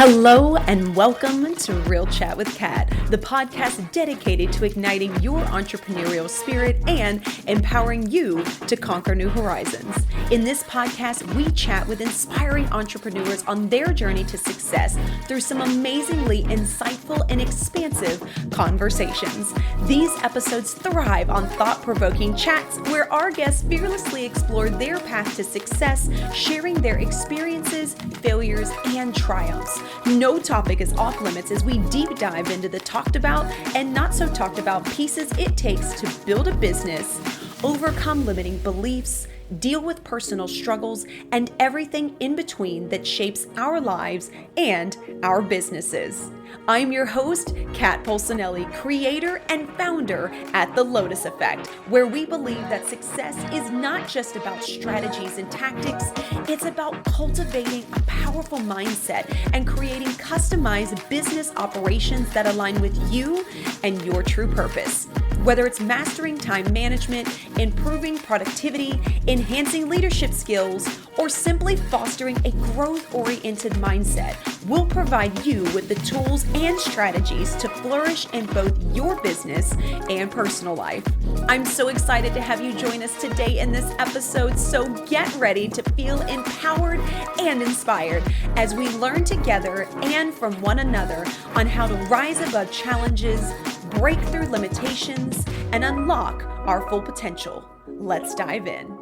Hello and welcome to Real Chat with Kat, the podcast dedicated to igniting your entrepreneurial spirit and empowering you to conquer new horizons. In this podcast, we chat with inspiring entrepreneurs on their journey to success through some amazingly insightful and expansive conversations. These episodes thrive on thought-provoking chats where our guests fearlessly explore their path to success, sharing their experiences, failures, and triumphs. No topic is off limits as we deep dive into the talked about and not so talked about pieces it takes to build a business, overcome limiting beliefs, deal with personal struggles, and everything in between that shapes our lives and our businesses. I'm your host, Kat Polsonelli, creator and founder at The Lotus Effect, where we believe that success is not just about strategies and tactics, it's about cultivating a powerful mindset and creating customized business operations that align with you and your true purpose. Whether it's mastering time management, improving productivity, enhancing leadership skills, or simply fostering a growth-oriented mindset, we'll provide you with the tools and strategies to flourish in both your business and personal life. I'm so excited to have you join us today in this episode, so get ready to feel empowered and inspired as we learn together and from one another on how to rise above challenges, break through limitations, and unlock our full potential. Let's dive in.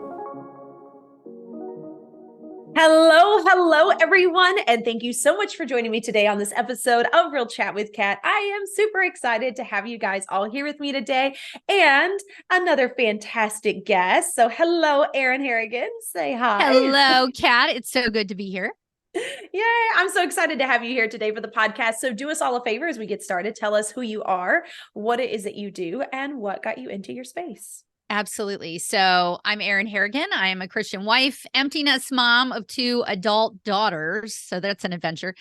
Hello, everyone, and thank you so much for joining me today on this episode of Real Chat with Kat. I am super excited to have you guys all here with me today and another fantastic guest. So hello, Erin Harrigan. Say hi. Hello, Kat. It's so good to be here. Yay. I'm so excited to have you here today for the podcast. So do us all a favor as we get started. Tell us who you are, what it is that you do, and what got you into your space. Absolutely. So I'm Erin Harrigan. I am a Christian wife, empty nest mom of 2 adult daughters. So that's an adventure.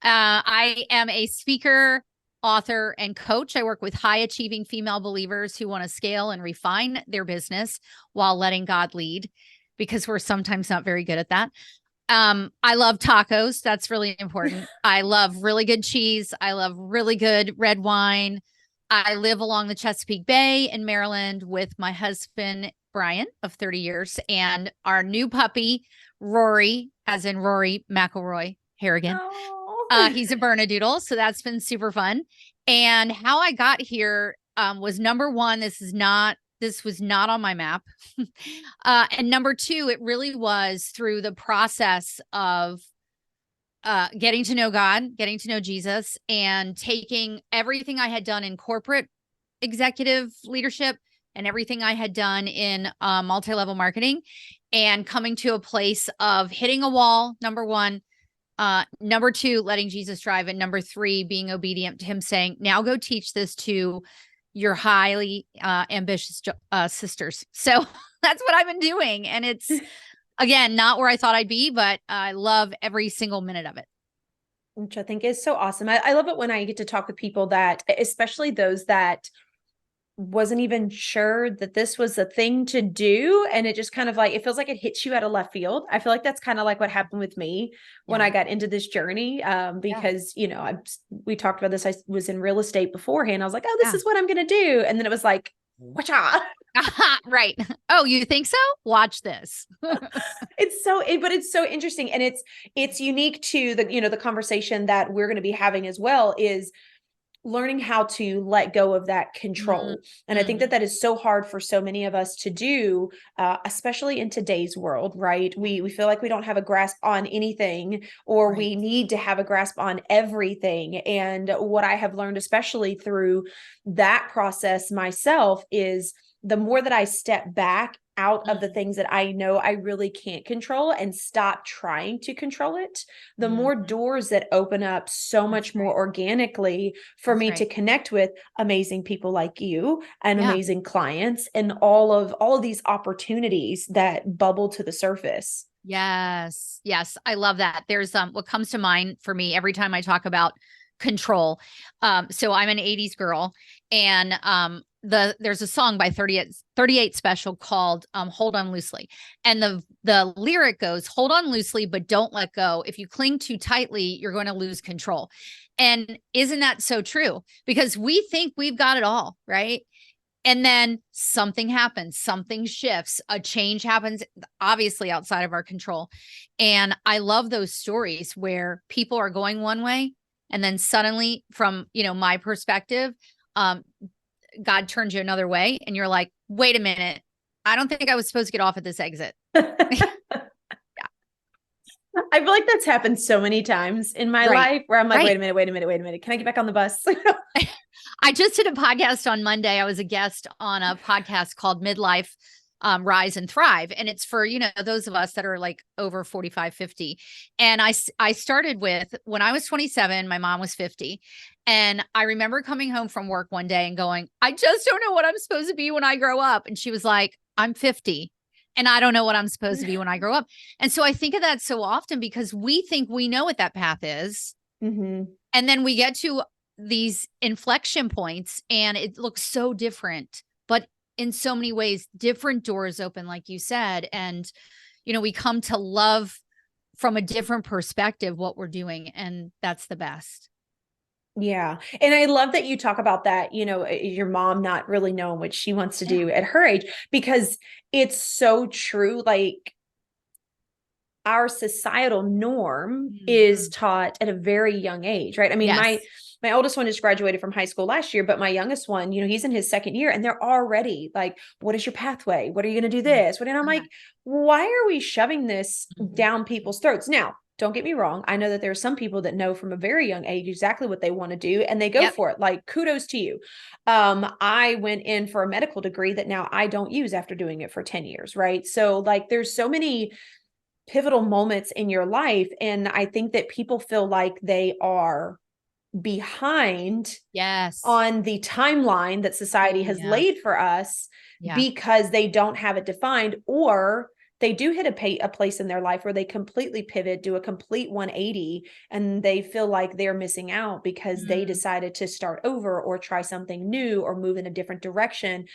I am a speaker, author, and coach. I work with high achieving female believers who want to scale and refine their business while letting God lead, because we're sometimes not very good at that. I love tacos. That's really important. I love really good cheese. I love really good red wine. I live along the Chesapeake Bay in Maryland with my husband, Brian, of 30 years, and our new puppy, Rory, as in Rory McElroy Harrigan. He's a Bernedoodle, so that's been super fun. And how I got here was number one, this was not on my map. And number two, it really was through the process of getting to know God, getting to know Jesus, and taking everything I had done in corporate executive leadership and everything I had done in multi-level marketing and coming to a place of hitting a wall, number one, number two, letting Jesus drive, and number three, being obedient to him saying, now go teach this to your highly ambitious sisters. So that's what I've been doing. And it's, again, not where I thought I'd be, but I love every single minute of it. Which I think is so awesome. I love it when I get to talk with people that, especially those that wasn't even sure that this was a thing to do. And it just kind of like, it feels like it hits you out of left field. I feel like that's kind of like what happened with me when I got into this journey. Because, we talked about this. I was in real estate beforehand. I was like, oh, this is what I'm going to do. And then it was like, whatcha. Right. Oh, you think so? Watch this. But it's so interesting. And it's unique to the conversation that we're going to be having as well, is learning how to let go of that control. And I think that is so hard for so many of us to do, especially in today's world, right? We feel like we don't have a grasp on anything, or we need to have a grasp on everything. And what I have learned, especially through that process myself, is the more that I step back out of the things that I know I really can't control and stop trying to control it, the more doors that open up so much more organically for me to connect with amazing people like you and amazing clients and all of these opportunities that bubble to the surface. Yes. Yes. I love that. There's what comes to mind for me every time I talk about control. So I'm an 80s girl, and there's a song by 38 Special called Hold On Loosely. And the lyric goes, hold on loosely, but don't let go. If you cling too tightly, you're going to lose control. And isn't that so true? Because we think we've got it all, right? And then something happens, something shifts, a change happens, obviously outside of our control. And I love those stories where people are going one way, and then suddenly, from my perspective, God turns you another way, and you're like, wait a minute, I don't think I was supposed to get off at this exit. I feel like that's happened so many times in my life where I'm like, wait a minute. Can I get back on the bus? I just did a podcast on Monday. I was a guest on a podcast called Midlife Rise and Thrive. And it's for, those of us that are like over 45, 50. And I started with, when I was 27, my mom was 50. And I remember coming home from work one day and going, I just don't know what I'm supposed to be when I grow up. And she was like, I'm 50. And I don't know what I'm supposed to be when I grow up. And so I think of that so often because we think we know what that path is. Mm-hmm. And then we get to these inflection points and it looks so different, but in so many ways, different doors open, like you said. And, we come to love from a different perspective what we're doing. And that's the best. Yeah. And I love that you talk about that, your mom not really knowing what she wants to do at her age, because it's so true. Like, our societal norm is taught at a very young age, right? I mean, my oldest one just graduated from high school last year, but my youngest one, he's in his second year and they're already like, what is your pathway? What are you going to do this? And I'm like, why are we shoving this down people's throats? Now, don't get me wrong. I know that there are some people that know from a very young age exactly what they want to do and they go for it. Like, kudos to you. I went in for a medical degree that now I don't use after doing it for 10 years, right? So like, there's so many pivotal moments in your life. And I think that people feel like they are behind on the timeline that society has laid for us because they don't have it defined, or they do hit a place in their life where they completely pivot, do a complete 180, and they feel like they're missing out because they decided to start over or try something new or move in a different direction,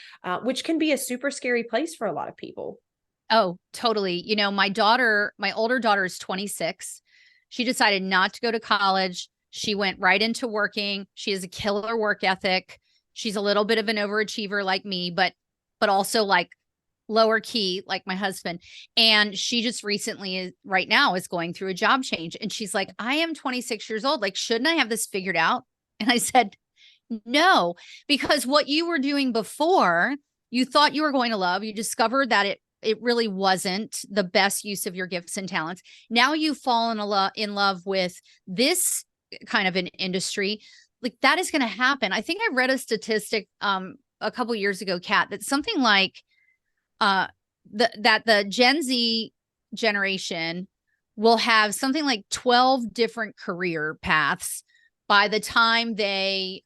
which can be a super scary place for a lot of people. Oh, totally. My older daughter is 26. She decided not to go to college. She went right into working. She has a killer work ethic. She's a little bit of an overachiever like me, but also like lower key, like my husband. And she just recently right now is going through a job change. And she's like, I am 26 years old. Like, shouldn't I have this figured out? And I said, no, because what you were doing before, you thought you were going to love, you discovered that it really wasn't the best use of your gifts and talents. Now you've fallen in love with this kind of an industry. Like, that is going to happen. I think I read a statistic a couple years ago, Kat, that something like that the Gen Z generation will have something like 12 different career paths by the time they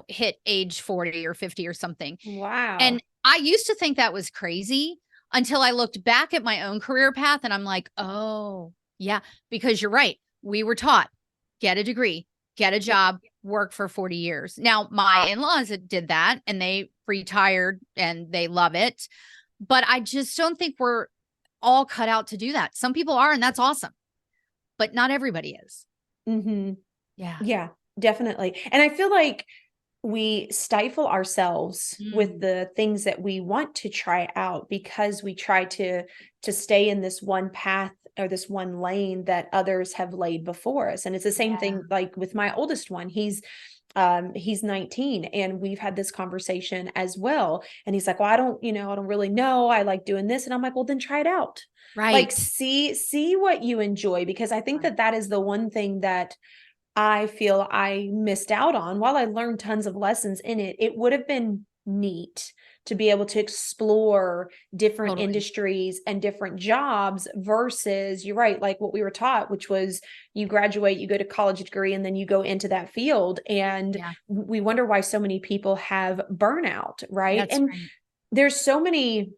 hit age 40 or 50 or something. Wow. And I used to think that was crazy until I looked back at my own career path and I'm like, oh, yeah, because you're right. We were taught, get a degree, get a job, work for 40 years. Now, my in-laws did that and they retired and they love it. But I just don't think we're all cut out to do that. Some people are, and that's awesome. But not everybody is. Mm-hmm. Yeah. Yeah, definitely. And I feel like we stifle ourselves with the things that we want to try out because we try to stay in this one path or this one lane that others have laid before us. And it's the same thing like with my oldest one. He's 19 and we've had this conversation as well. And he's like, well, I don't really know. I like doing this. And I'm like, well, then try it out. Right. Like, see what you enjoy, because I think that is the one thing that I feel I missed out on. While I learned tons of lessons in it, it would have been neat to be able to explore different industries and different jobs versus, you're right, like what we were taught, which was you graduate, you go to college degree, and then you go into that field. And we wonder why so many people have burnout, right? There's so many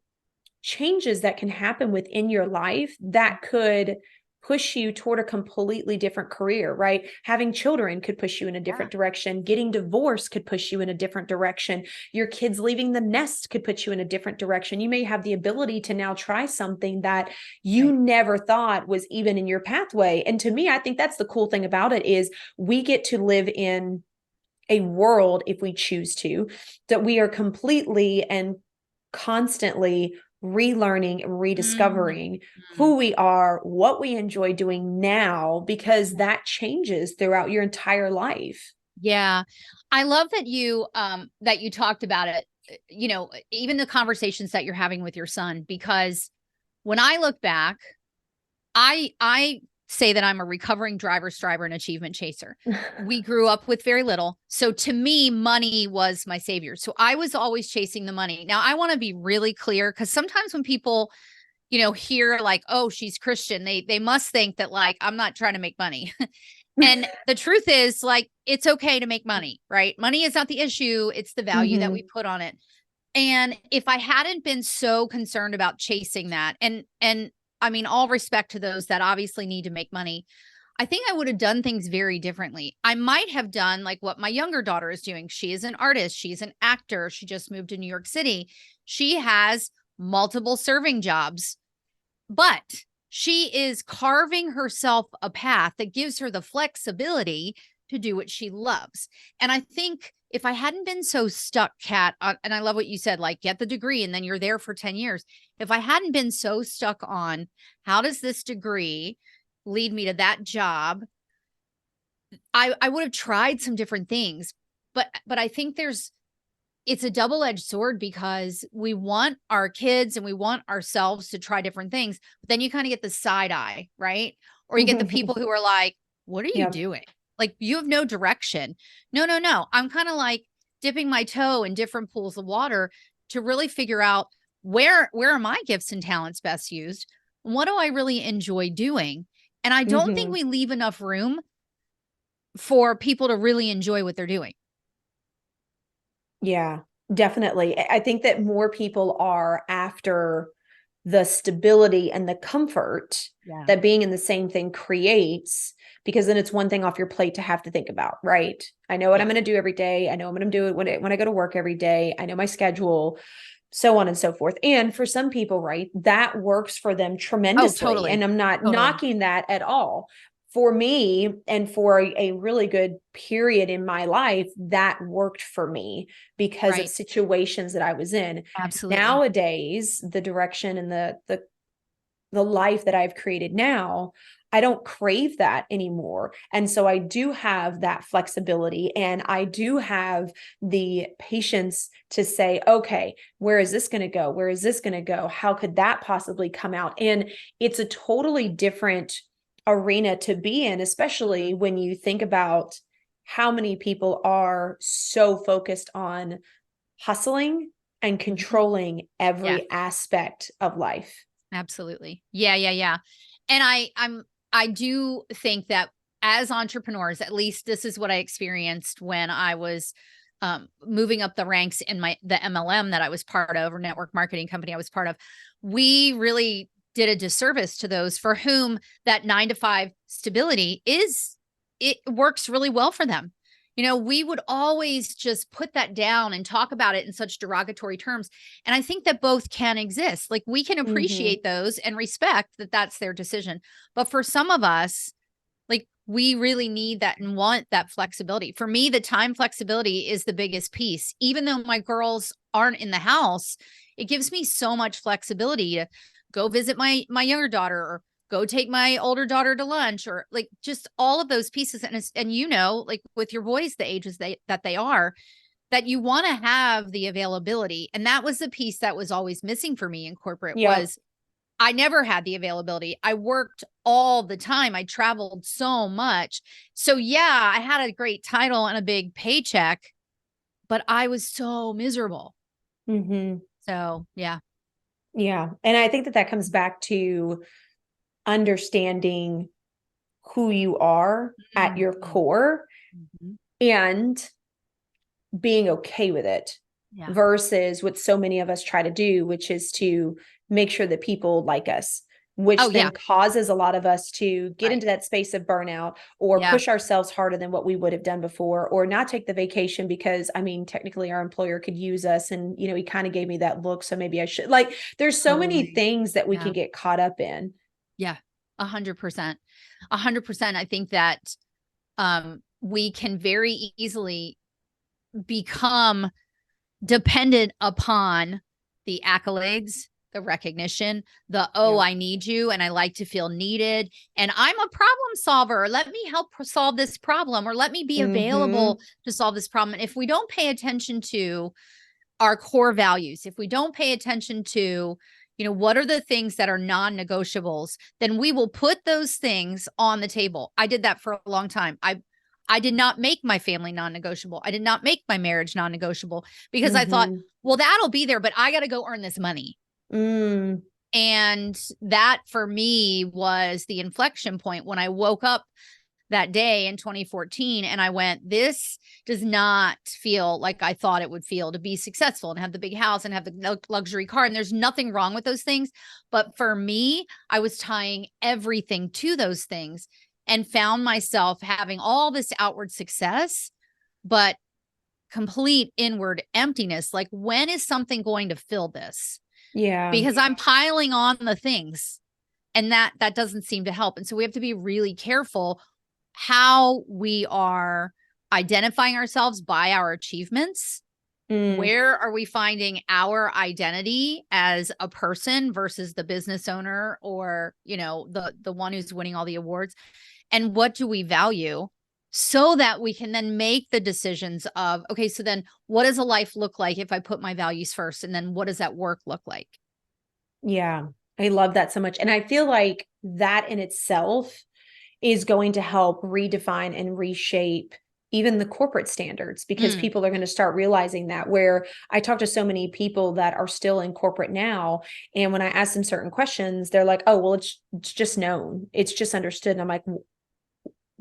changes that can happen within your life that could push you toward a completely different career, right? Having children could push you in a different direction. Getting divorced could push you in a different direction. Your kids leaving the nest could put you in a different direction. You may have the ability to now try something that you never thought was even in your pathway. And to me, I think that's the cool thing about it is we get to live in a world, if we choose to, that we are completely and constantly relearning and rediscovering who we are, what we enjoy doing now, because that changes throughout your entire life. Yeah. I love that you talked about it, even the conversations that you're having with your son, because when I look back, I say that I'm a recovering driver, striver, and achievement chaser. We grew up with very little. So to me, money was my savior. So I was always chasing the money. Now I want to be really clear, because sometimes when people, hear like, oh, she's Christian, they must think that like, I'm not trying to make money. And the truth is, like, it's okay to make money, right? Money is not the issue. It's the value that we put on it. And if I hadn't been so concerned about chasing that, and I mean, all respect to those that obviously need to make money, I think I would have done things very differently. I might have done like what my younger daughter is doing. She is an artist. She's an actor. She just moved to New York City. She has multiple serving jobs, but she is carving herself a path that gives her the flexibility to do what she loves. And I think if I hadn't been so stuck, Kat, and I love what you said, like get the degree and then you're there for 10 years. If I hadn't been so stuck on how does this degree lead me to that job, I would have tried some different things. But I think it's a double-edged sword, because we want our kids and we want ourselves to try different things, but then you kind of get the side eye, right? Or you get the people who are like, what are you doing? Like, you have no direction. No. I'm kind of like dipping my toe in different pools of water to really figure out where are my gifts and talents best used? What do I really enjoy doing? And I don't think we leave enough room for people to really enjoy what they're doing. Yeah, definitely. I think that more people are after the stability and the comfort that being in the same thing creates, because then it's one thing off your plate to have to think about, right? I know what I'm going to do every day. I know I'm going to do it when I go to work every day. I know my schedule, so on and so forth. And for some people, right, that works for them tremendously. Oh, totally. And I'm not knocking that at all. For me, and for a really good period in my life, that worked for me because of situations that I was in. Absolutely. Nowadays, the direction and the life that I've created now, I don't crave that anymore. And so I do have that flexibility, and I do have the patience to say, okay, where is this going to go? Where is this going to go? How could that possibly come out? And it's a totally different arena to be in, especially when you think about how many people are so focused on hustling and controlling every aspect of life. Absolutely. Yeah. And I do think that as entrepreneurs, at least this is what I experienced when I was moving up the ranks in the MLM that I was part of, or network marketing company I was part of. We really did a disservice to those for whom that 9 to 5 stability it works really well for them. We would always just put that down and talk about it in such derogatory terms. And I think that both can exist. Like, we can appreciate those and respect that that's their decision. But for some of us, like, we really need that and want that flexibility. For me, the time flexibility is the biggest piece. Even though my girls aren't in the house, it gives me so much flexibility to go visit my younger daughter, or go take my older daughter to lunch, or like just all of those pieces. And like with your boys, the ages that they are, that you want to have the availability. And that was the piece that was always missing for me in corporate. Was I never had the availability. I worked all the time. I traveled so much. So yeah, I had a great title and a big paycheck, but I was so miserable. So yeah. Yeah. And I think that comes back to understanding who you are at your core and being okay with it, versus what so many of us try to do, which is to make sure that people like us, which Oh, then yeah. causes a lot of us to get Right. into that space of burnout or Yeah. push ourselves harder than what we would have done before, or not take the vacation because, I mean, technically our employer could use us. And, he kind of gave me that look. So maybe I should, like, there's so many Totally. things that we Yeah. can get caught up in. Yeah. 100%. 100%. I think that we can very easily become dependent upon the accolades, the recognition, the, oh, Yeah. I need you and I like to feel needed. And I'm a problem solver. Let me help solve this problem, or let me be available to solve this problem. And if we don't pay attention to our core values, if we don't pay attention to, what are the things that are non-negotiables, then we will put those things on the table. I did that for a long time. I did not make my family non-negotiable. I did not make my marriage non-negotiable because I thought, Mm-hmm. well, that'll be there, but I got to go earn this money. Mm. And that for me was the inflection point when I woke up that day in 2014 and I went, this does not feel like I thought it would feel to be successful and have the big house and have the luxury car. And there's nothing wrong with those things. But for me, I was tying everything to those things and found myself having all this outward success, but complete inward emptiness. Like, when is something going to fill this? Yeah. Because I'm piling on the things, and that doesn't seem to help. And so we have to be really careful how we are identifying ourselves by our achievements. Mm. Where are we finding our identity as a person versus the business owner, or, the one who's winning all the awards? And what do we value, so that we can then make the decisions of, okay, so then what does a life look like if I put my values first? And then what does that work look like? Yeah. I love that so much. And I feel like that in itself is going to help redefine and reshape even the corporate standards, because Mm, people are going to start realizing that. Where I talk to so many people that are still in corporate now, and when I ask them certain questions, they're like, oh, well, it's just known, it's just understood. And I'm like,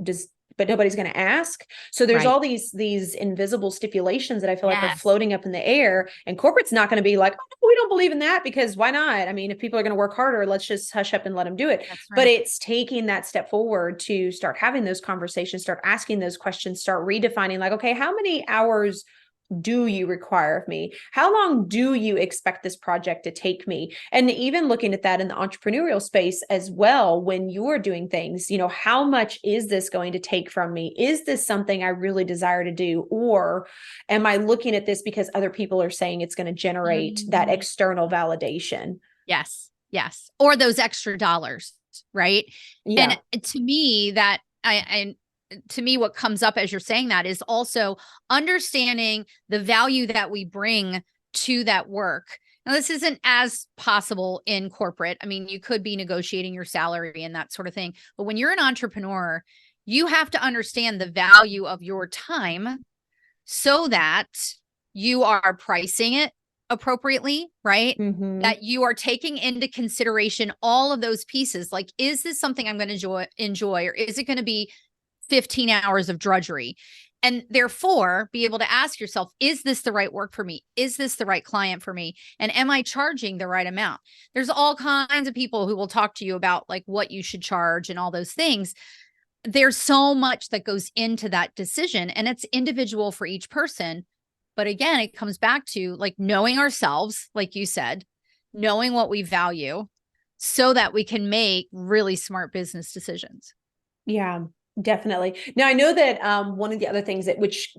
does but nobody's going to ask. So there's right. all these invisible stipulations that I feel like are Yes. floating up in the air, and corporate's not going to be like, oh, we don't believe in that, because why not? I mean, if people are going to work harder, let's just hush up and let them do it. That's But right. it's taking that step forward to start having those conversations, start asking those questions, start redefining, like, okay, how many hours do you require of me? How long do you expect this project to take me? And even looking at that in the entrepreneurial space as well, when you're doing things, how much is this going to take from me? Is this something I really desire to do? Or am I looking at this because other people are saying it's going to generate that Mhm. external validation? Yes. Yes. Or those extra dollars, right? And Yeah. to me, to me, what comes up as you're saying that is also understanding the value that we bring to that work. Now, this isn't as possible in corporate. I mean, you could be negotiating your salary and that sort of thing. But when you're an entrepreneur, you have to understand the value of your time so that you are pricing it appropriately, right? Mm-hmm. That you are taking into consideration all of those pieces. Like, is this something I'm going to enjoy, or is it going to be 15 hours of drudgery? And therefore, be able to ask yourself, is this the right work for me? Is this the right client for me? And am I charging the right amount? There's all kinds of people who will talk to you about like what you should charge and all those things. There's so much that goes into that decision, and it's individual for each person. But again, it comes back to like knowing ourselves, like you said, knowing what we value so that we can make really smart business decisions. Yeah, definitely. Now, I know that one of the other things that, which,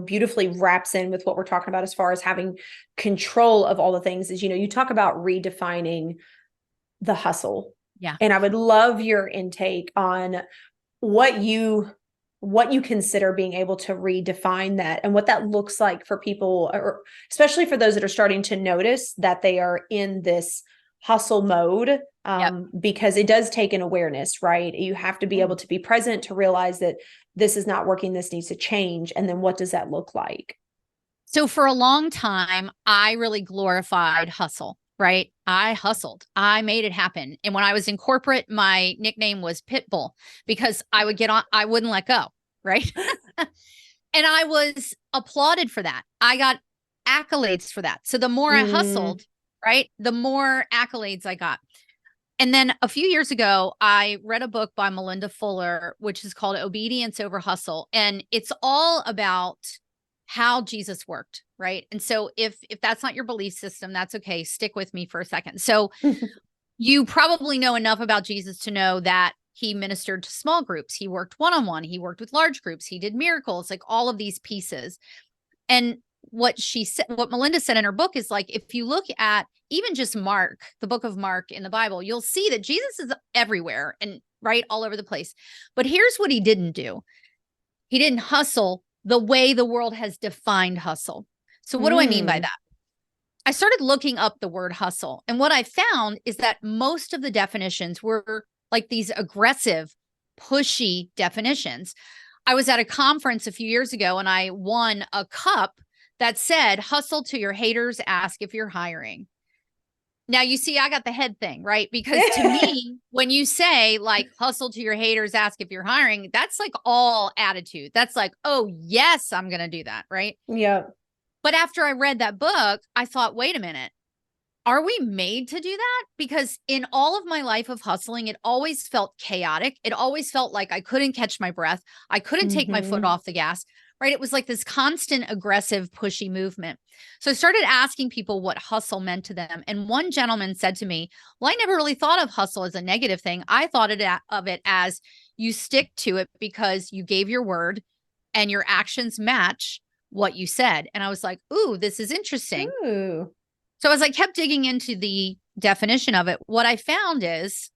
beautifully wraps in with what we're talking about as far as having control of all the things, is, you talk about redefining the hustle. Yeah. And I would love your intake on what you consider being able to redefine that, and what that looks like for people, or especially for those that are starting to notice that they are in this hustle mode, Yep. because it does take an awareness, right? You have to be able to be present to realize that this is not working, this needs to change. And then what does that look like? So for a long time, I really glorified hustle, right? I hustled. I made it happen. And when I was in corporate, my nickname was Pitbull because I would get on, I wouldn't let go, right? And I was applauded for that. I got accolades for that. So the more I Mm, hustled, right, the more accolades I got. And then a few years ago, I read a book by Melinda Fuller, which is called Obedience Over Hustle. And it's all about how Jesus worked, right? And so if that's not your belief system, that's okay. Stick with me for a second. So you probably know enough about Jesus to know that he ministered to small groups. He worked one-on-one. He worked with large groups. He did miracles, like all of these pieces. And what she said, what Melinda said in her book is like, if you look at even just Mark, the book of Mark in the Bible, you'll see that Jesus is everywhere and right all over the place. But here's what he didn't do. He didn't hustle the way the world has defined hustle. So what do I mean by that? I started looking up the word hustle. And what I found is that most of the definitions were like these aggressive, pushy definitions. I was at a conference a few years ago and I won a cup that said, hustle to your haters, ask if you're hiring. Now, you see, I got the head thing, right? Because to me, when you say like hustle to your haters, ask if you're hiring, that's like all attitude. That's like, oh, yes, I'm going to do that, right? Yeah. But after I read that book, I thought, wait a minute, are we made to do that? Because in all of my life of hustling, it always felt chaotic. It always felt like I couldn't catch my breath. I couldn't take my foot off the gas, right? It was like this constant aggressive, pushy movement. So I started asking people what hustle meant to them. And one gentleman said to me, well, I never really thought of hustle as a negative thing. I thought of it as you stick to it because you gave your word and your actions match what you said. And I was like, ooh, this is interesting. Ooh. So as I kept digging into the definition of it, what I found is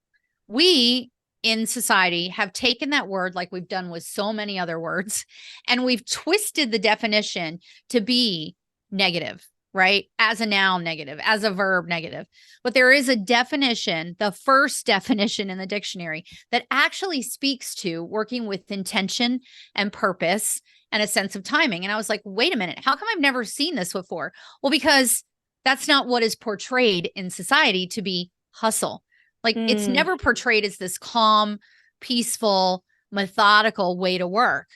we in society have taken that word, like we've done with so many other words, and we've twisted the definition to be negative, right? As a noun negative, as a verb negative. But there is a definition, the first definition in the dictionary, that actually speaks to working with intention and purpose and a sense of timing. And I was like, wait a minute, how come I've never seen this before? Well, because that's not what is portrayed in society to be hustle. Like it's never portrayed as this calm, peaceful, methodical way to work.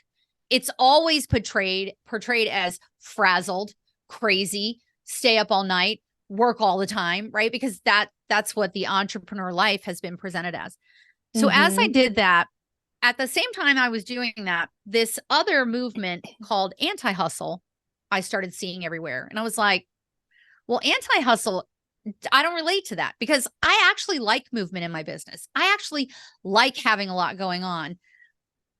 It's always portrayed as frazzled, crazy, stay up all night, work all the time, right? Because that's what the entrepreneur life has been presented as. So as I did that, at the same time I was doing that, this other movement called anti-hustle, I started seeing everywhere. And I was like, well, anti-hustle, I don't relate to that because I actually like movement in my business. I actually like having a lot going on.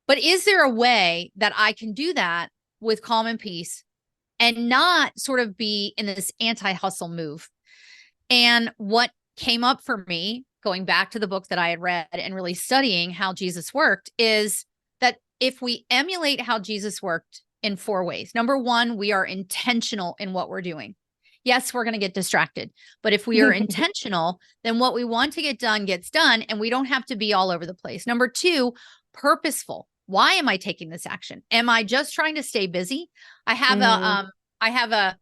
But is there a way that I can do that with calm and peace and not sort of be in this anti-hustle move? And what came up for me, going back to the book that I had read and really studying how Jesus worked, is that if we emulate how Jesus worked in 4 ways. Number 1, we are intentional in what we're doing. Yes, we're going to get distracted, but if we are intentional, then what we want to get done gets done, and we don't have to be all over the place. Number 2, purposeful. Why am I taking this action? Am I just trying to stay busy? I have a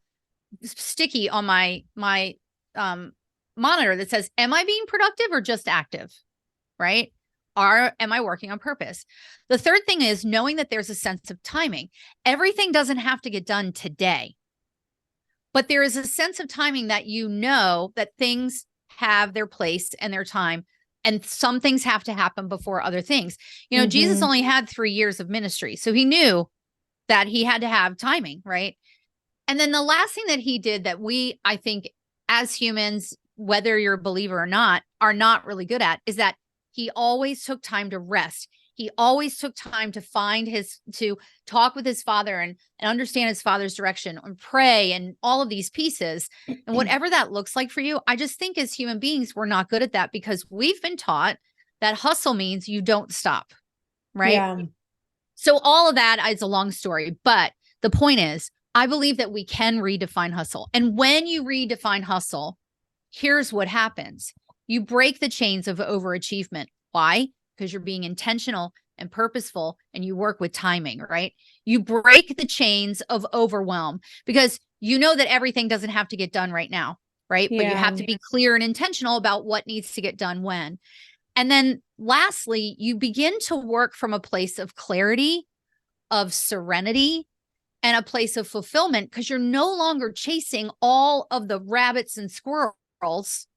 sticky on my monitor that says, am I being productive or just active? Right? Am I working on purpose? The third thing is knowing that there's a sense of timing. Everything doesn't have to get done today, but there is a sense of timing that you know that things have their place and their time, and some things have to happen before other things. You know, Jesus only had 3 years of ministry, so he knew that he had to have timing, right? And then the last thing that he did that we, I think, as humans, whether you're a believer or not, are not really good at is that he always took time to rest. He always took time to talk with his father and understand his father's direction and pray and all of these pieces. And whatever that looks like for you, I just think as human beings, we're not good at that because we've been taught that hustle means you don't stop, right? Yeah. So all of that is a long story, but the point is, I believe that we can redefine hustle. And when you redefine hustle, here's what happens. You break the chains of overachievement. Why? Because you're being intentional and purposeful and you work with timing, right? You break the chains of overwhelm because you know that everything doesn't have to get done right now, right? Yeah. But you have to be clear and intentional about what needs to get done when. And then lastly, you begin to work from a place of clarity, of serenity, and a place of fulfillment because you're no longer chasing all of the rabbits and squirrels.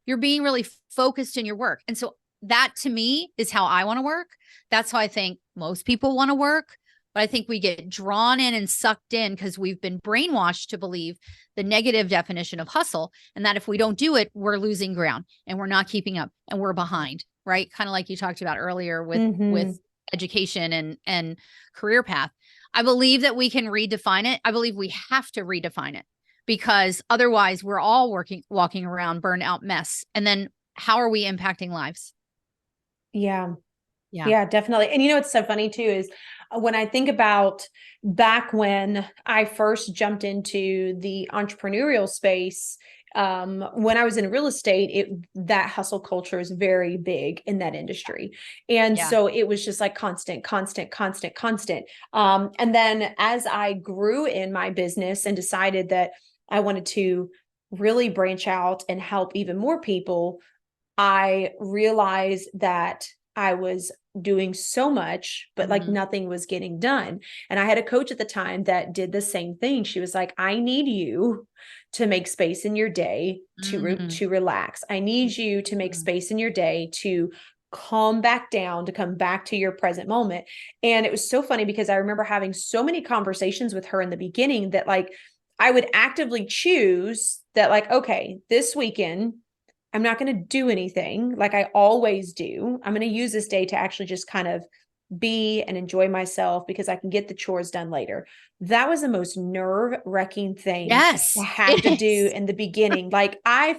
You're being really focused in your work. And so that to me is how I want to work. That's how I think most people want to work. But I think we get drawn in and sucked in because we've been brainwashed to believe the negative definition of hustle, and that if we don't do it, we're losing ground and we're not keeping up and we're behind, right? Kind of like you talked about earlier with education and career path. I believe that we can redefine it. I believe we have to redefine it, because otherwise we're all walking around burned out mess. And then how are we impacting lives? Yeah. Yeah. Yeah, definitely. And it's so funny too, is when I think about back when I first jumped into the entrepreneurial space, when I was in real estate, that hustle culture is very big in that industry. And so it was just like constant. And then as I grew in my business and decided that I wanted to really branch out and help even more people, I realized that I was doing so much, but like nothing was getting done. And I had a coach at the time that did the same thing. She was like, I need you to make space in your day to relax. I need you to make space in your day to calm back down, to come back to your present moment. And it was so funny because I remember having so many conversations with her in the beginning that like I would actively choose that, like, okay, this weekend I'm not going to do anything like I always do. I'm going to use this day to actually just kind of be and enjoy myself because I can get the chores done later. That was the most nerve-wracking thing to have to do in the beginning. Like I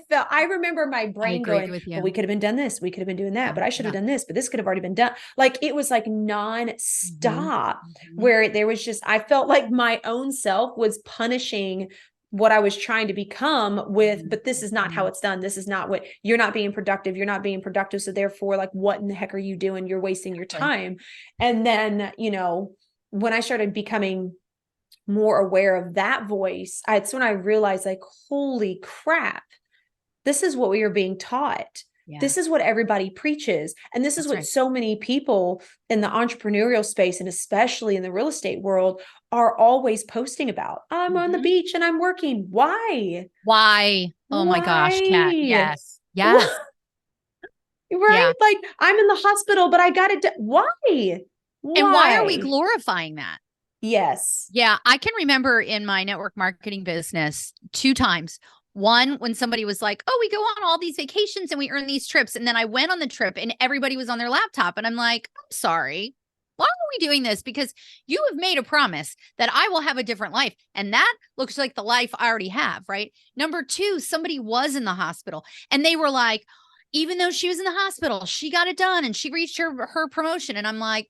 remember my brain going, well, we could have been done this. We could have been doing that, but I should have done this, but this could have already been done. Like it was like nonstop where there was just, I felt like my own self was punishing what I was trying to become with, but this is not how it's done. This is not what you're not being productive. You're not being productive. So therefore, like, what in the heck are you doing? You're wasting your time. And then, when I started becoming more aware of that voice, it's when I realized like, holy crap, this is what we are being taught. Yeah. This is what everybody preaches. And this is what so many people in the entrepreneurial space, and especially in the real estate world, are always posting about. I'm on the beach and I'm working. Why? Oh my gosh, Kat. Yes. Yes. Right? Yeah. Like I'm in the hospital, but I got it. Why? And why are we glorifying that? Yes. Yeah. I can remember in my network marketing business 2 times. One, when somebody was like, oh, we go on all these vacations and we earn these trips. And then I went on the trip and everybody was on their laptop. And I'm like, I'm sorry. Why are we doing this? Because you have made a promise that I will have a different life. And that looks like the life I already have, right? Number 2, somebody was in the hospital and they were like, even though she was in the hospital, she got it done and she reached her promotion. And I'm like,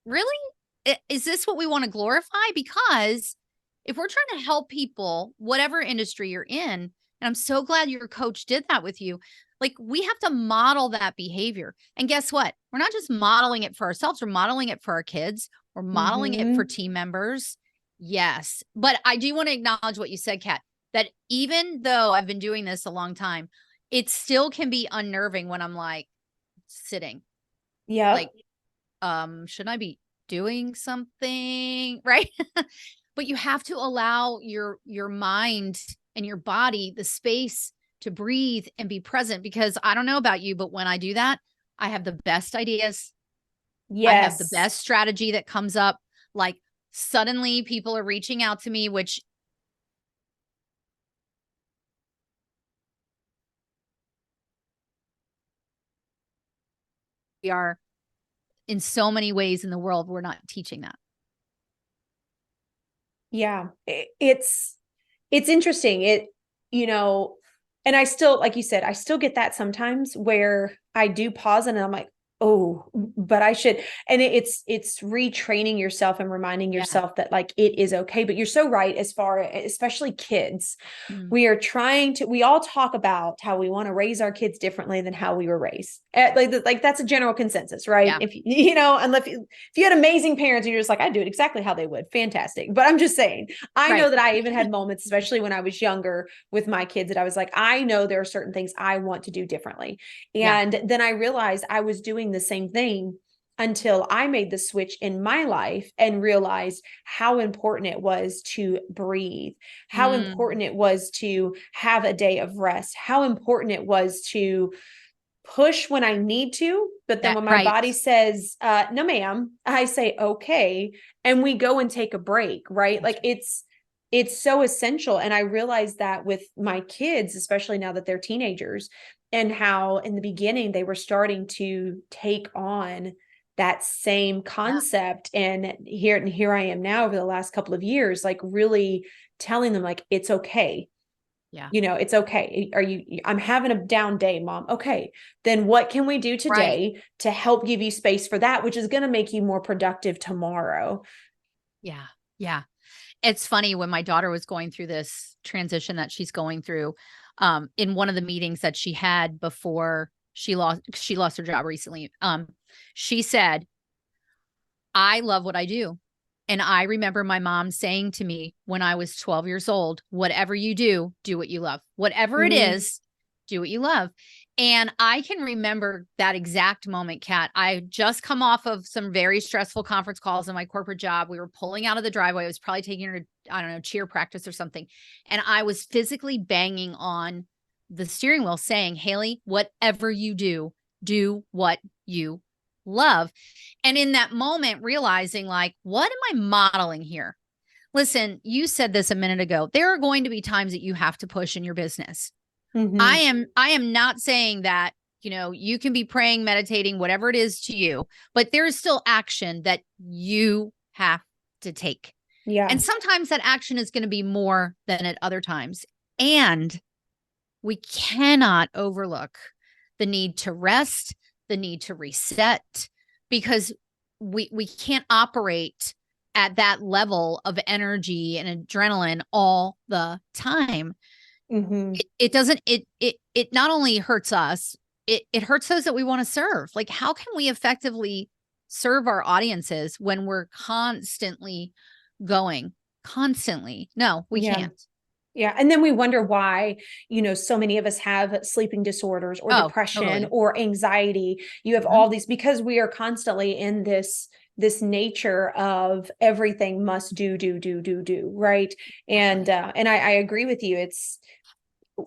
really? Is this what we want to glorify? Because if we're trying to help people, whatever industry you're in, and I'm so glad your coach did that with you, like we have to model that behavior. And guess what? We're not just modeling it for ourselves. We're modeling it for our kids. We're modeling it for team members. Yes. But I do want to acknowledge what you said, Kat, that even though I've been doing this a long time, it still can be unnerving when I'm like sitting. Yeah. Like, should I be doing something? Right. But you have to allow your mind and your body the space to breathe and be present, because I don't know about you, but when I do that, I have the best ideas. Yes. I have the best strategy that comes up. Like suddenly people are reaching out to me, which we are in so many ways in the world, we're not teaching that. Yeah. It's interesting. And I still, like you said, I still get that sometimes where I do pause and I'm like, oh, but I should. And it's retraining yourself and reminding yourself that like, it is okay. But you're so right. As far as, especially kids, we all talk about how we want to raise our kids differently than how we were raised. Like that's a general consensus, right? Yeah. If unless if you had amazing parents and you're just like, I'd do it exactly how they would. Fantastic. But I'm just saying, I know that I even had moments, especially when I was younger with my kids, that I was like, I know there are certain things I want to do differently. And then I realized I was doing the same thing until I made the switch in my life and realized how important it was to breathe, how important it was to have a day of rest, how important it was to push when I need to. But then when my Right. body says, no, ma'am, I say, okay. And we go and take a break, right? Like it's so essential. And I realized that with my kids, especially now that they're teenagers, and how in the beginning they were starting to take on that same concept. And here I am now over the last couple of years, like really telling them like, it's okay. Yeah. It's okay. I'm having a down day, mom. Okay. Then what can we do Right. today to help give you space for that, which is going to make you more productive tomorrow? Yeah. Yeah. It's funny when my daughter was going through this transition that she's going through, in one of the meetings that she had before she lost her job recently. She said, I love what I do. And I remember my mom saying to me when I was 12 years old, whatever you do what you love. Whatever it Mm-hmm. is, do what you love. And I can remember that exact moment, Kat. I just come off of some very stressful conference calls in my corporate job. We were pulling out of the driveway. I was probably taking her to, I don't know, cheer practice or something. And I was physically banging on the steering wheel saying, Haley, whatever you do what you love. And in that moment, realizing like, what am I modeling here? Listen, you said this a minute ago. There are going to be times that you have to push in your business. Mm-hmm. I am not saying that, you can be praying, meditating, whatever it is to you, but there is still action that you have to take. Yeah. And sometimes that action is going to be more than at other times. And we cannot overlook the need to rest, the need to reset, because we can't operate at that level of energy and adrenaline all the time. Mm-hmm. It doesn't it not only hurts us, it hurts those that we want to serve. Like, how can we effectively serve our audiences when we're constantly going? Constantly? No, we Yeah. can't. Yeah. And then we wonder why, so many of us have sleeping disorders or Oh, depression totally. or anxiety. You have Mhm. all these because we are constantly in this nature of everything must do, right? And Exactly. I agree with you. It's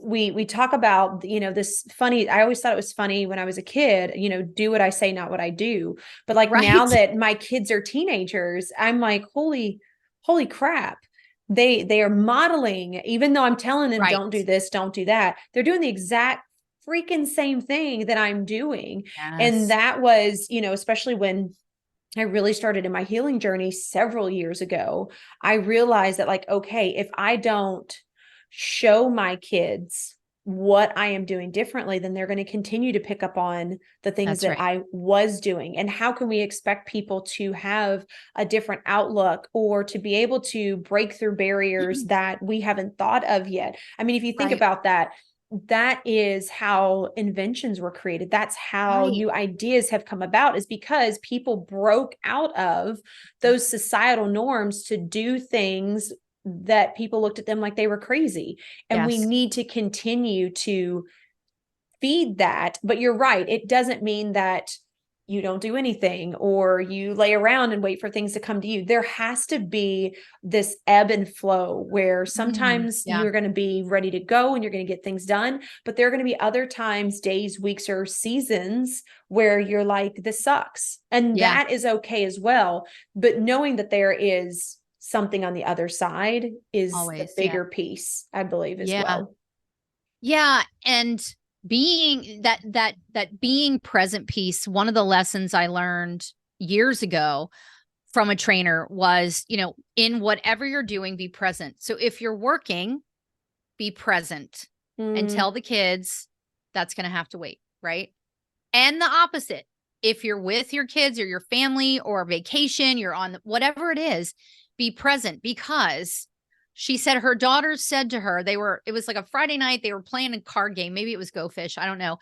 we talk about, this funny, I always thought it was funny when I was a kid, do what I say, not what I do. But like now Right. that my kids are teenagers, I'm like, holy crap. They are modeling, even though I'm telling them, Right. don't do this, don't do that. They're doing the exact freaking same thing that I'm doing. And Yes. that was, especially when I really started in my healing journey several years ago, I realized that, like, okay, if I don't show my kids what I am doing differently, then they're going to continue to pick up on the things That's that right. I was doing. And how can we expect people to have a different outlook or to be able to break through barriers that we haven't thought of yet? I mean, if you think Right. about that, that is how inventions were created. That's how Right. new ideas have come about, is because people broke out of those societal norms to do things that people looked at them like they were crazy. And we Yes. need to continue to feed that. But you're right. It doesn't mean that you don't do anything or you lay around and wait for things to come to you. There has to be this ebb and flow where sometimes Yeah. you're going to be ready to go and you're going to get things done. But there are going to be other times, days, weeks, or seasons where you're like, this sucks. And Yeah. that is okay as well. But knowing that there is something on the other side is the Always. Yeah. bigger piece, I believe, as Yeah. well. Yeah. And being that being present piece, one of the lessons I learned years ago from a trainer was, in whatever you're doing, be present. So if you're working, be present and Mm, tell the kids that's going to have to wait. Right. And the opposite. If you're with your kids or your family or vacation, you're on whatever it is, be present, because she said her daughters said to her, it was like a Friday night, they were playing a card game. Maybe it was Go Fish. I don't know.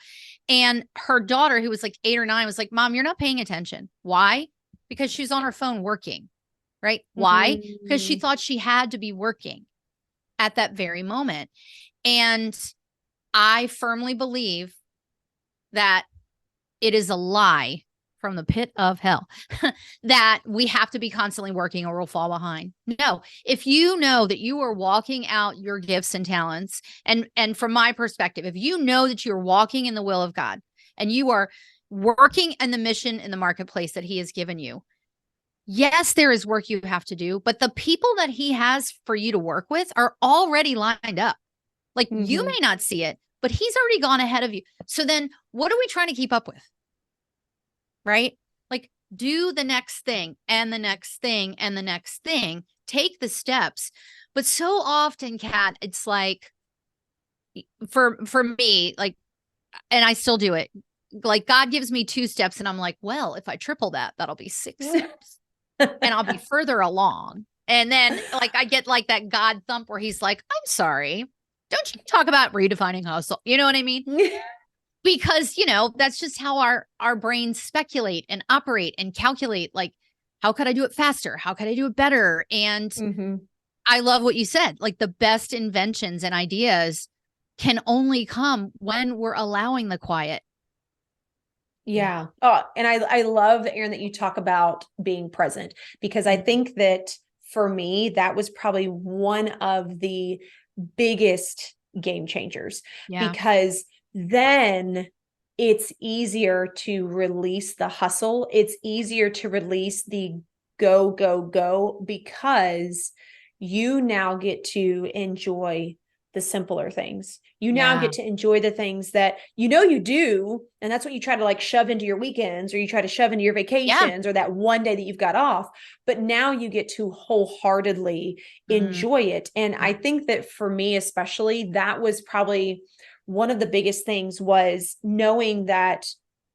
And her daughter, who was like 8 or 9, was like, Mom, you're not paying attention. Why? Because she's on her phone working. Right. Why? Because she mm, thought she had to be working at that very moment. And I firmly believe that it is a lie from the pit of hell that we have to be constantly working or we'll fall behind. No, if you know that you are walking out your gifts and talents, and from my perspective, if you know that you're walking in the will of God and you are working in the mission in the marketplace that he has given you, yes, there is work you have to do, but the people that he has for you to work with are already lined up. Like you may not see it, but he's already gone ahead of you. So then what are we trying to keep up with? Right? Like do the next thing and the next thing and the next thing, take the steps. But so often, Kat, it's like for me, like, and I still do it. Like God gives me 2 steps and I'm like, well, if I triple that, that'll be 6 steps and I'll be further along. And then like, I get like that God thump where he's like, I'm sorry. Don't you talk about redefining hustle? You know what I mean? Because, that's just how our brains speculate and operate and calculate. Like, how could I do it faster? How could I do it better? And I love what you said. Like the best inventions and ideas can only come when we're allowing the quiet. Yeah. Oh, and I love, Erin, that you talk about being present, because I think that for me, that was probably one of the biggest game changers, because then it's easier to release the hustle. It's easier to release the go, go, go, because you now get to enjoy the simpler things. You now get to enjoy the things that you do. And that's what you try to like shove into your weekends, or you try to shove into your vacations, or that one day that you've got off. But now you get to wholeheartedly enjoy it. And I think that for me, especially, that was probably one of the biggest things, was knowing that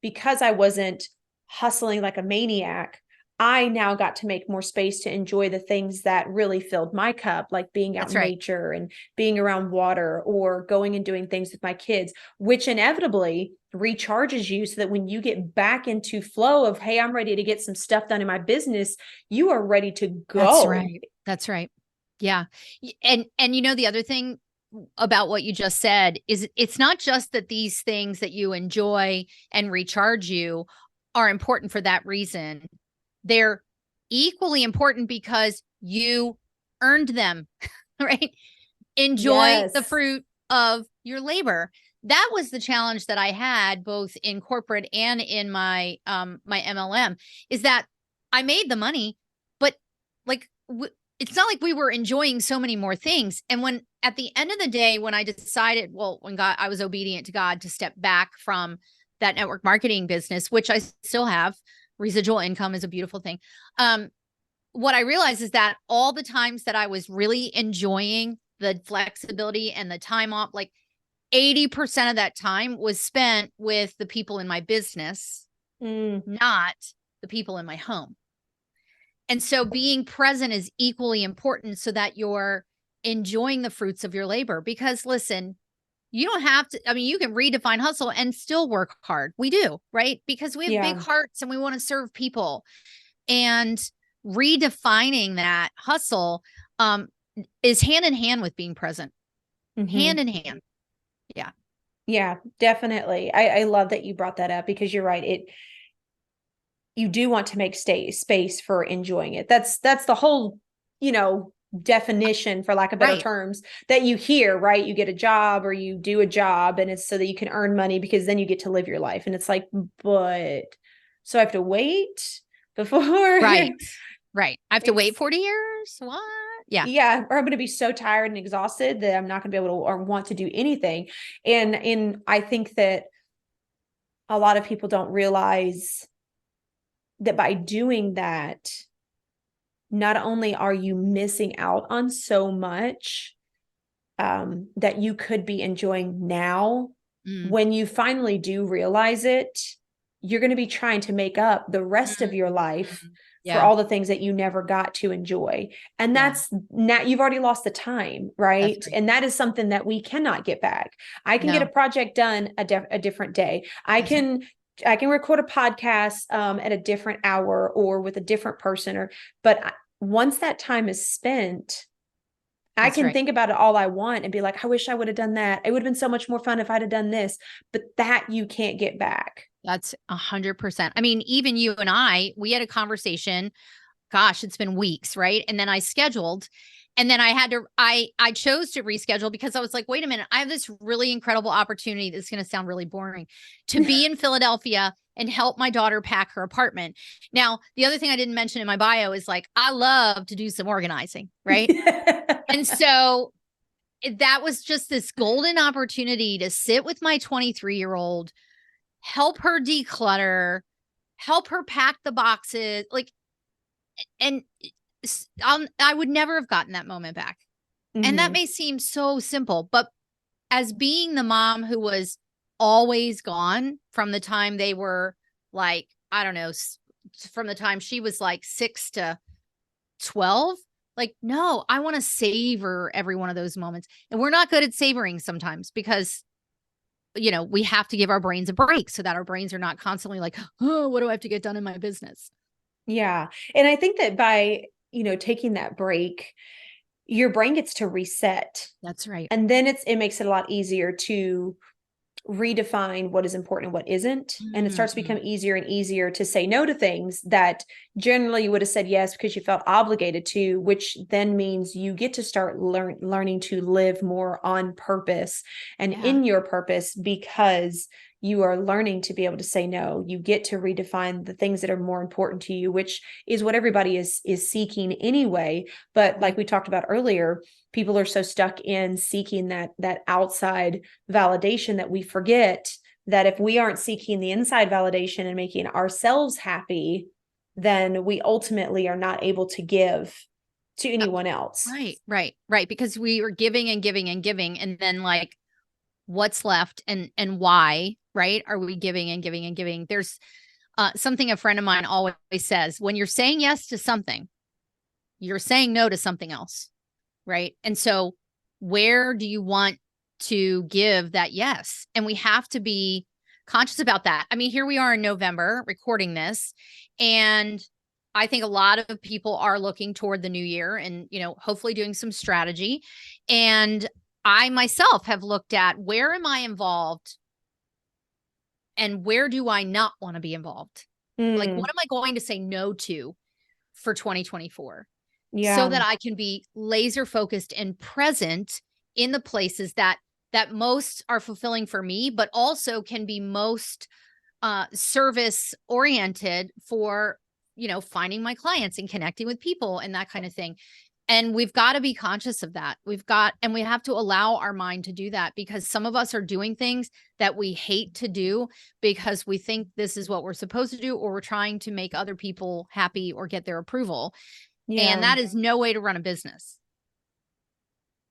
because I wasn't hustling like a maniac, I now got to make more space to enjoy the things that really filled my cup, like being out in nature and being around water, or going and doing things with my kids, which inevitably recharges you, so that when you get back into flow of, hey, I'm ready to get some stuff done in my business, you are ready to go. That's right. Yeah. And the other thing about what you just said is it's not just that these things that you enjoy and recharge you are important for that reason. They're equally important because you earned them, right? Enjoy the fruit of your labor. That was the challenge that I had both in corporate and in my my MLM, is that I made the money, but like it's not like we were enjoying so many more things. And when at the end of the day, when I decided, when I was obedient to God to step back from that network marketing business, which I still have, residual income is a beautiful thing. What I realized is that all the times that I was really enjoying the flexibility and the time off, like 80% of that time was spent with the people in my business, not the people in my home. And so being present is equally important, so that you're enjoying the fruits of your labor. Because listen, you don't have to, you can redefine hustle and still work hard. We do, right? Because we have big hearts and we want to serve people. And redefining that hustle is hand in hand with being present. Hand in hand. Yeah. Yeah, definitely. I love that you brought that up, because you're right. You do want to make space for enjoying it. That's the whole, definition, for lack of better terms, that you hear, right? You get a job, or you do a job, and it's so that you can earn money, because then you get to live your life. And it's like, but so I have to wait before. Right. I have to wait 40 years. What? Yeah. Or I'm going to be so tired and exhausted that I'm not going to be able to, or want to do anything. And I think that a lot of people don't realize that by doing that, not only are you missing out on so much that you could be enjoying now, when you finally do realize it, you're going to be trying to make up the rest of your life for all the things that you never got to enjoy. And that's not, you've already lost the time, right? And that is something that we cannot get back. I can get a project done a different day. I can record a podcast at a different hour, or with a different person, but once that time is spent, I That's can right. think about it all I want and be like, I wish I would have done that. It would have been so much more fun if I'd have done this, but that you can't get back. That's 100%. I mean, even you and I, we had a conversation, gosh, it's been weeks, right? And then I scheduled, and then I chose to reschedule because I was like, wait a minute, I have this really incredible opportunity. This is going to sound really boring, to be in Philadelphia and help my daughter pack her apartment. Now, the other thing I didn't mention in my bio is like, I love to do some organizing, right? And so that was just this golden opportunity to sit with my 23-year-old, help her declutter, help her pack the boxes, like, and I would never have gotten that moment back. And that may seem so simple, but as being the mom who was always gone from the time they were like, I don't know, from the time she was like 6 to 12, like, no, I want to savor every one of those moments. And we're not good at savoring sometimes because, you know, we have to give our brains a break so that our brains are not constantly like, oh, what do I have to get done in my business? Yeah. And I think that by, taking that break, your brain gets to reset. That's right. And then it makes it a lot easier to redefine what is important and what isn't. And it starts to become easier and easier to say no to things that generally you would have said yes because you felt obligated to, which then means you get to start learning to live more on purpose and in your purpose because you are learning to be able to say no. You get to redefine the things that are more important to you, which is what everybody is seeking anyway. But like we talked about earlier, people are so stuck in seeking that outside validation that we forget that if we aren't seeking the inside validation and making ourselves happy, then we ultimately are not able to give to anyone else. Right. Because we were giving and giving and giving, and then like, what's left and why, right? Are we giving and giving and giving? There's something a friend of mine always says: when you're saying yes to something, you're saying no to something else. Right. And so where do you want to give that yes? And we have to be conscious about that. I mean, here we are in November recording this, and I think a lot of people are looking toward the new year and, hopefully doing some strategy. And I myself have looked at, where am I involved and where do I not want to be involved? Like, what am I going to say no to for 2024? So that I can be laser focused and present in the places that most are fulfilling for me, but also can be most service oriented for, finding my clients and connecting with people and that kind of thing. And we've got to be conscious of that. We have to allow our mind to do that, because some of us are doing things that we hate to do because we think this is what we're supposed to do, or we're trying to make other people happy or get their approval. Yeah. And that is no way to run a business.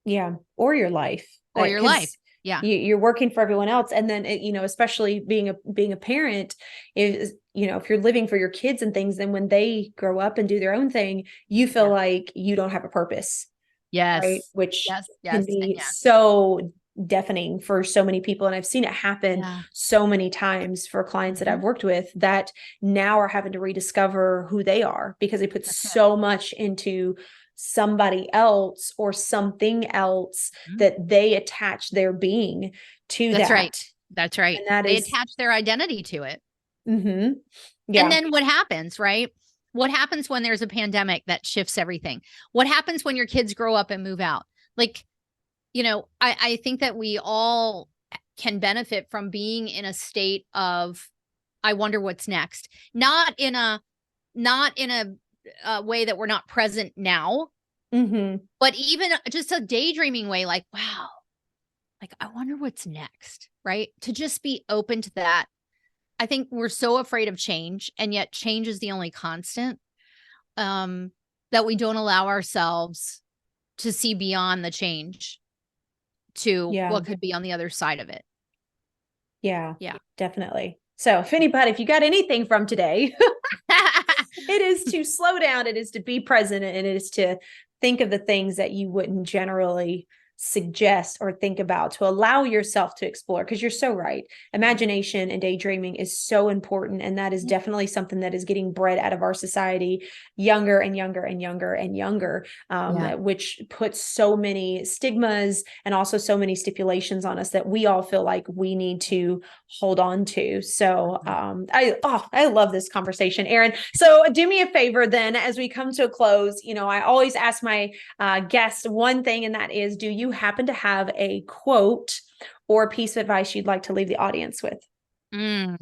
Yeah. Or your life. Or your life. Yeah. You're working for everyone else. And then, especially being a parent is, if you're living for your kids and things, then when they grow up and do their own thing, you feel like you don't have a purpose. Yes. Right. Which yes. can be so deafening for so many people. And I've seen it happen so many times for clients that I've worked with that now are having to rediscover who they are because they put so much into somebody else or something else that they attach their being to. That's right. That's right. And they attach their identity to it. Yeah. And then what happens, right? What happens when there's a pandemic that shifts everything? What happens when your kids grow up and move out? Like, I think that we all can benefit from being in a state of, I wonder what's next. Not in a way that we're not present now, but even just a daydreaming way, like, wow, like, I wonder what's next, right? To just be open to that. I think we're so afraid of change, and yet change is the only constant, that we don't allow ourselves to see beyond the change to what could be on the other side of it. Yeah, definitely. So if you got anything from today, it is to slow down. It is to be present, and it is to think of the things that you wouldn't generally suggest or think about to allow yourself to explore? Because you're so right. Imagination and daydreaming is so important. And that is definitely something that is getting bred out of our society younger and younger and younger and younger, which puts so many stigmas and also so many stipulations on us that we all feel like we need to hold on to. So I love this conversation, Erin. So do me a favor then, as we come to a close. I always ask my guests one thing, and that is, do you happen to have a quote or a piece of advice you'd like to leave the audience with? A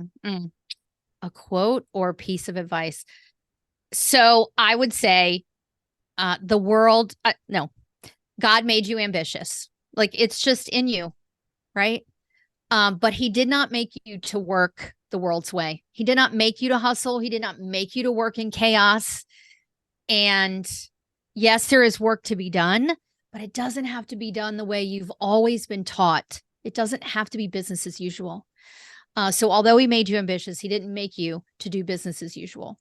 quote or piece of advice. So I would say God made you ambitious. Like, it's just in you, right? But he did not make you to work the world's way. He did not make you to hustle. He did not make you to work in chaos. And yes, there is work to be done, but it doesn't have to be done the way you've always been taught. It doesn't have to be business as usual. So although he made you ambitious, he didn't make you to do business as usual.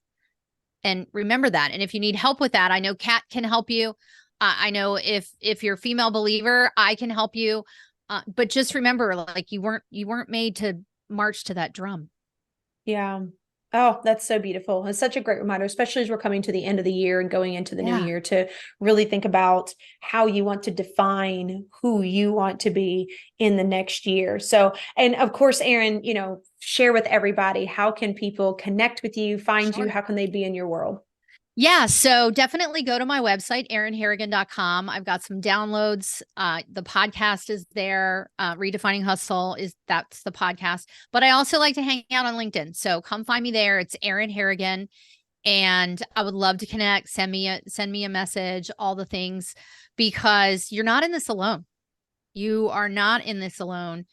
And remember that. And if you need help with that, I know Kat can help you. I know if you're a female believer, I can help you. But just remember, like, you weren't made to march to that drum. Yeah. Oh, that's so beautiful. It's such a great reminder, especially as we're coming to the end of the year and going into the new year, to really think about how you want to define who you want to be in the next year. So, and of course, Erin, share with everybody, how can people connect with you, find you? How can they be in your world? Yeah, so definitely go to my website, erinharrigan.com. I've got some downloads. The podcast is there. Redefining Hustle that's the podcast. But I also like to hang out on LinkedIn. So come find me there. It's Erin Harrigan. And I would love to connect. Send me a message, all the things, because you're not in this alone. You are not in this alone.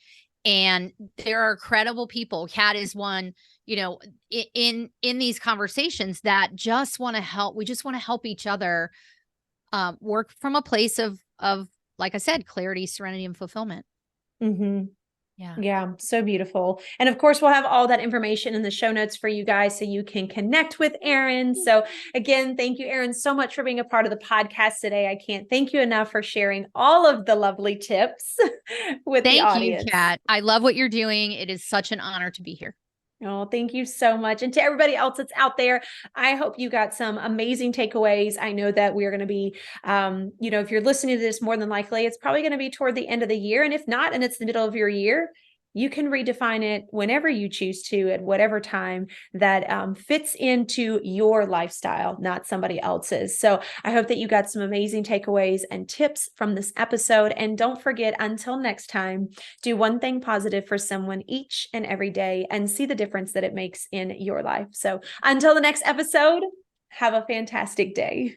And there are credible people. Kat is one, in these conversations that just want to help. We just want to help each other work from a place of, like I said, clarity, serenity, and fulfillment. Mm-hmm. Yeah. So beautiful. And of course, we'll have all that information in the show notes for you guys, so you can connect with Erin. So again, thank you, Erin, so much for being a part of the podcast today. I can't thank you enough for sharing all of the lovely tips with the audience. Thank you, Kat. I love what you're doing. It is such an honor to be here. Oh, thank you so much. And to everybody else that's out there, I hope you got some amazing takeaways. I know that we're going to be, if you're listening to this, more than likely, it's probably going to be toward the end of the year. And if not, and it's the middle of your year, you can redefine it whenever you choose to, at whatever time that fits into your lifestyle, not somebody else's. So I hope that you got some amazing takeaways and tips from this episode. And don't forget, until next time, do one thing positive for someone each and every day, and see the difference that it makes in your life. So until the next episode, have a fantastic day.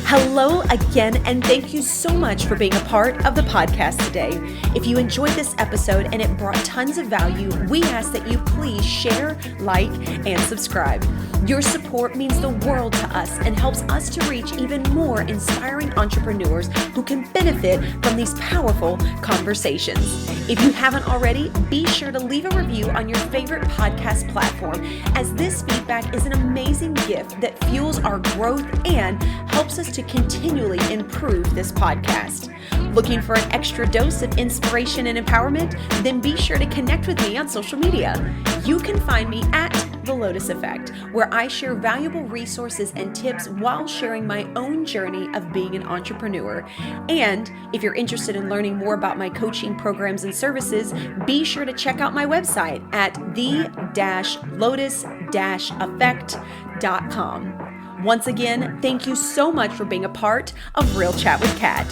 Hello again, and thank you so much for being a part of the podcast today. If you enjoyed this episode and it brought tons of value, we ask that you please share, like, and subscribe. Your support means the world to us and helps us to reach even more inspiring entrepreneurs who can benefit from these powerful conversations. If you haven't already, be sure to leave a review on your favorite podcast platform, as this feedback is an amazing gift that fuels our growth and helps us to continually improve this podcast. Looking for an extra dose of inspiration and empowerment? Then be sure to connect with me on social media. You can find me at The Lotus Effect, where I share valuable resources and tips while sharing my own journey of being an entrepreneur. And if you're interested in learning more about my coaching programs and services, be sure to check out my website at the-lotus-effect.com. Once again, thank you so much for being a part of Real Chat with Kat.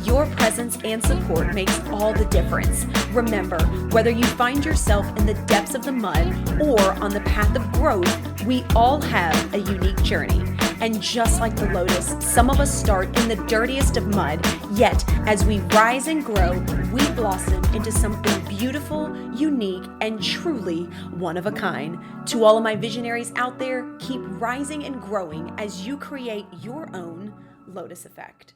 Your presence and support makes all the difference. Remember, whether you find yourself in the depths of the mud or on the path of growth, we all have a unique journey. And just like the lotus, some of us start in the dirtiest of mud, yet as we rise and grow, we blossom into something beautiful, unique, and truly one of a kind. To all of my visionaries out there, keep rising and growing as you create your own Lotus Effect.